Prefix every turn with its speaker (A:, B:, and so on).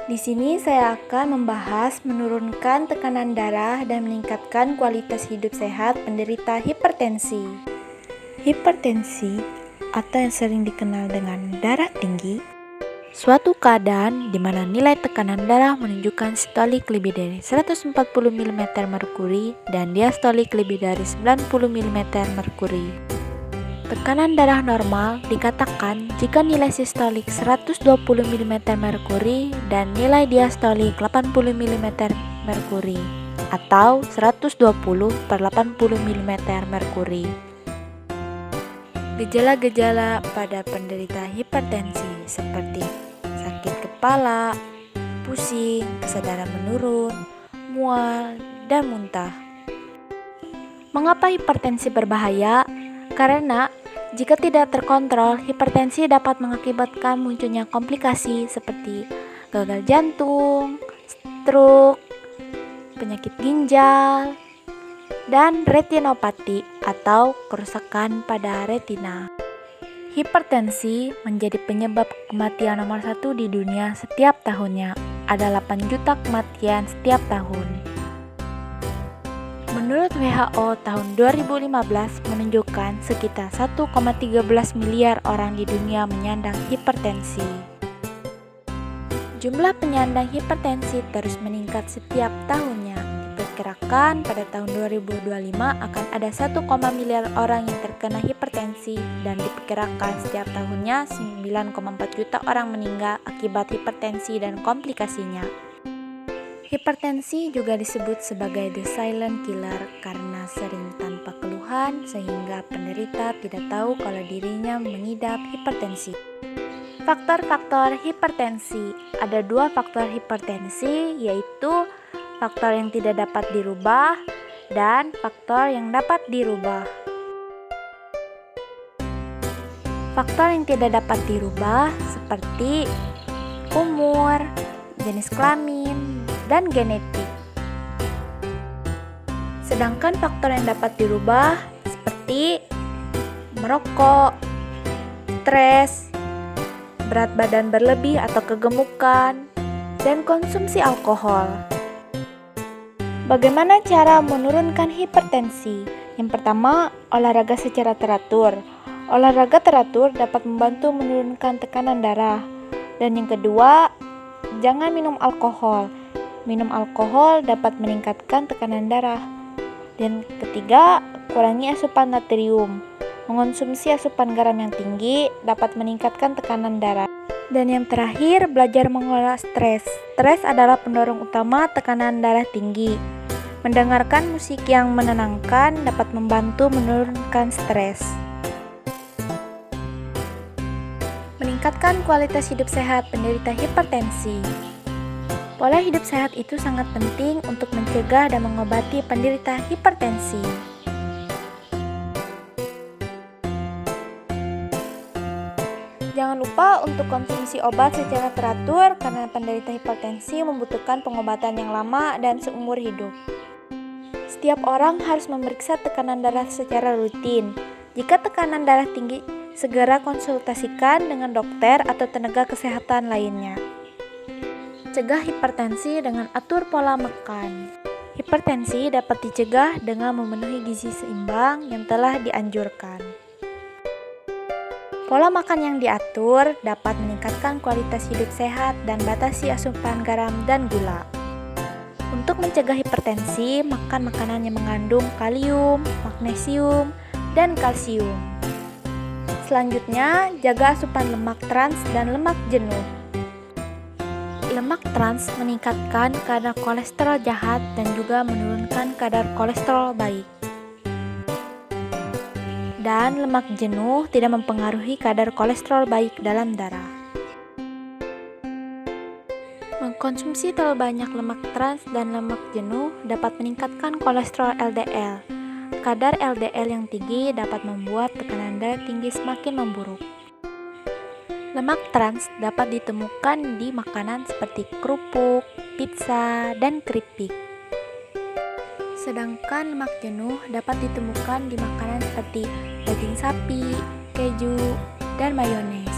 A: Di sini saya akan membahas menurunkan tekanan darah dan meningkatkan kualitas hidup sehat penderita hipertensi. Hipertensi atau yang sering dikenal dengan darah tinggi, suatu keadaan di mana nilai tekanan darah menunjukkan sistolik lebih dari 140 mm merkuri dan diastolik lebih dari 90 mm merkuri. Tekanan darah normal dikatakan jika nilai sistolik 120 mm merkuri dan nilai diastolik 80 mm merkuri atau 120/80 mm merkuri. Gejala-gejala pada penderita hipertensi seperti sakit kepala, pusing, kesadaran menurun, mual, dan muntah. Mengapa hipertensi berbahaya? Karena jika tidak terkontrol, hipertensi dapat mengakibatkan munculnya komplikasi seperti gagal jantung, stroke, penyakit ginjal, dan retinopati atau kerusakan pada retina. Hipertensi menjadi penyebab kematian nomor 1 di dunia setiap tahunnya. Ada 8 juta kematian setiap tahun. Menurut WHO tahun 2015 menunjukkan sekitar 1,13 miliar orang di dunia menyandang hipertensi. Jumlah penyandang hipertensi terus meningkat setiap tahunnya. Diperkirakan pada tahun 2025 akan ada 1, miliar orang yang terkena hipertensi dan diperkirakan setiap tahunnya 9,4 juta orang meninggal akibat hipertensi dan komplikasinya. Hipertensi juga disebut sebagai the silent killer karena sering tanpa keluhan sehingga penderita tidak tahu kalau dirinya mengidap hipertensi. Faktor-faktor hipertensi. Ada 2 faktor hipertensi, yaitu faktor yang tidak dapat dirubah dan faktor yang dapat dirubah. Faktor yang tidak dapat dirubah seperti umur, jenis kelamin, dan genetik. Sedangkan faktor yang dapat dirubah seperti merokok, stres, berat badan berlebih atau kegemukan, dan konsumsi alkohol. Bagaimana cara menurunkan hipertensi? Yang pertama, olahraga secara teratur. Olahraga teratur dapat membantu menurunkan tekanan darah. Dan yang kedua, jangan minum alkohol. Minum alkohol dapat meningkatkan tekanan darah. Dan ketiga, kurangi asupan natrium. Mengonsumsi asupan garam yang tinggi dapat meningkatkan tekanan darah. Dan yang terakhir, belajar mengelola stres. Stres adalah pendorong utama tekanan darah tinggi. Mendengarkan musik yang menenangkan dapat membantu menurunkan stres. Meningkatkan kualitas hidup sehat penderita hipertensi. Pola hidup sehat itu sangat penting untuk mencegah dan mengobati penderita hipertensi. Jangan lupa untuk konsumsi obat secara teratur karena penderita hipertensi membutuhkan pengobatan yang lama dan seumur hidup. Setiap orang harus memeriksa tekanan darah secara rutin. Jika tekanan darah tinggi, segera konsultasikan dengan dokter atau tenaga kesehatan lainnya. Cegah hipertensi dengan atur pola makan. Hipertensi dapat dicegah dengan memenuhi gizi seimbang yang telah dianjurkan. Pola makan yang diatur dapat meningkatkan kualitas hidup sehat dan batasi asupan garam dan gula. Untuk mencegah hipertensi, makan makanan yang mengandung kalium, magnesium, dan kalsium. Selanjutnya, jaga asupan lemak trans dan lemak jenuh. Lemak trans meningkatkan kadar kolesterol jahat dan juga menurunkan kadar kolesterol baik. Dan lemak jenuh tidak mempengaruhi kadar kolesterol baik dalam darah. Mengkonsumsi terlalu banyak lemak trans dan lemak jenuh dapat meningkatkan kolesterol LDL. Kadar LDL yang tinggi dapat membuat tekanan darah tinggi semakin memburuk. Lemak trans dapat ditemukan di makanan seperti kerupuk, pizza, dan keripik. Sedangkan lemak jenuh dapat ditemukan di makanan seperti daging sapi, keju, dan mayones.